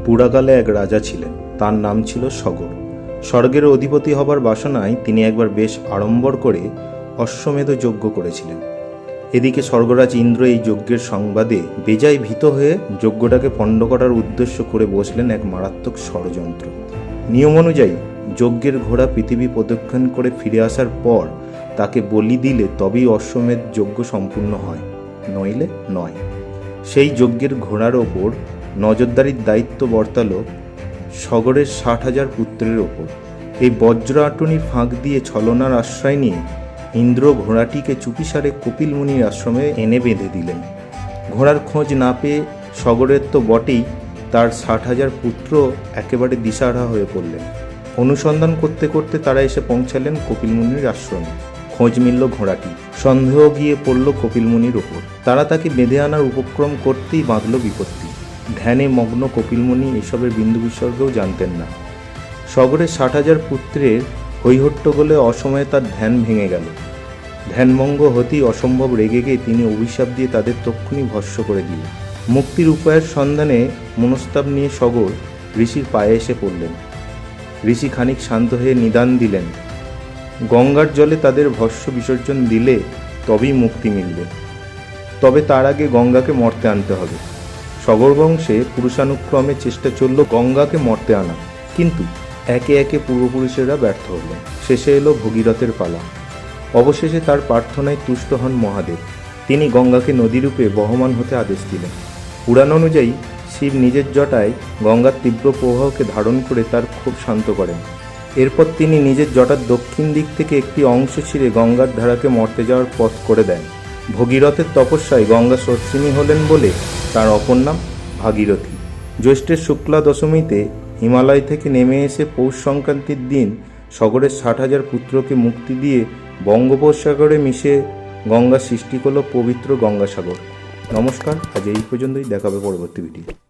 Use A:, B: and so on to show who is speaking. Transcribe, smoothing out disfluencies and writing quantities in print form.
A: পুরাকালে এক রাজা ছিলেন, তার নাম ছিল সগর। স্বর্গের অধিপতি হবার বাসনায় তিনি একবার বেশ আড়ম্বর করে অশ্বমেধ যজ্ঞ করেছিলেন। এদিকে স্বর্গরাজ ইন্দ্র এই যজ্ঞের সংবাদে বেজায় ভীত হয়ে যজ্ঞটাকে পণ্ড করার উদ্দেশ্য করে বসলেন এক মারাত্মক ষড়যন্ত্র। নিয়ম অনুযায়ী যজ্ঞের ঘোড়া পৃথিবী প্রদক্ষিণ করে ফিরে আসার পর তাকে বলি দিলে তবেই অশ্বমেধ যজ্ঞ সম্পূর্ণ হয়, নইলে নয়। সেই যজ্ঞের ঘোড়ার ওপর নজরদারির দায়িত্ব বর্তালো সগরের 60,000 পুত্রের ওপর। এই বজ্র আটুনির ফাঁক দিয়ে ছলনার আশ্রয় নিয়ে ইন্দ্র ঘোড়াটিকে চুপিসারে কপিল মুনির আশ্রমে এনে বেঁধে দিলেন। ঘোড়ার খোঁজ না পেয়ে সগরের তো বটেই, তার 60,000 পুত্র একেবারে দিশাহারা হয়ে পড়লেন। অনুসন্ধান করতে করতে তারা এসে পৌঁছালেন কপিল মুনির আশ্রমে। খোঁজ মিলল ঘোড়াটি, সন্দেহ গিয়ে পড়ল কপিল মুনির ওপর। তারা তাকে বেঁধে আনার উপক্রম করতেই বাঁধল বিপত্তি। ধ্যানে মগ্ন কপিল মুনি এসবের বিন্দু বিসর্গও জানতেন না। সগরের 60,000 পুত্রের হৈহট্টগোলে অসময়ে তার ধ্যান ভেঙে গেল। ধ্যানভঙ্গ হতেই অসম্ভব রেগে গিয়ে তিনি অভিশাপ দিয়ে তাদের তক্ষুনি ভস্ম করে দিলেন। মুক্তির উপায়ের সন্ধানে মনস্তাপ নিয়ে সগর ঋষির পায়ে এসে পড়লেন। ঋষি খানিক শান্ত হয়ে নিদান দিলেন, গঙ্গার জলে তাদের ভস্ম বিসর্জন দিলে তবেই মুক্তি মিলবে, তবে তার আগে গঙ্গাকে মর্তে আনতে হবে। সগর বংশে পুরুষানুক্রমে চেষ্টা চলল গঙ্গাকে মর্তে আনা, কিন্তু একে একে পূর্বপুরুষেরা ব্যর্থ হল। শেষে এলো ভগীরথের পালা। অবশেষে তার প্রার্থনায় তুষ্ট হন মহাদেব। তিনি গঙ্গাকে নদীরূপে বহমান হতে আদেশ দিলেন। পুরাণ অনুযায়ী শিব নিজের জটায় গঙ্গার তীব্র প্রবাহকে ধারণ করে তার ক্ষোভ শান্ত করেন। এরপর তিনি নিজের জটার দক্ষিণ দিক থেকে একটি অংশ ছিঁড়ে গঙ্গার ধারাকে মর্তে যাওয়ার পথ করে দেন। ভগীরথের তপস্যায় গঙ্গা স্রোতস্বিনী হলেন বলে তার অপর নাম ভাগীরথী। জ্যৈষ্ঠের শুক্লা দশমীতে হিমালয় থেকে নেমে এসে পৌষ সংক্রান্তির দিন সগরের 60,000 পুত্রকে মুক্তি দিয়ে বঙ্গোপসাগরে মিশে গঙ্গা সৃষ্টি করল পবিত্র গঙ্গাসাগর। নমস্কার, আজ এই পর্যন্তই, দেখা হবে পরবর্তী ভিডিও।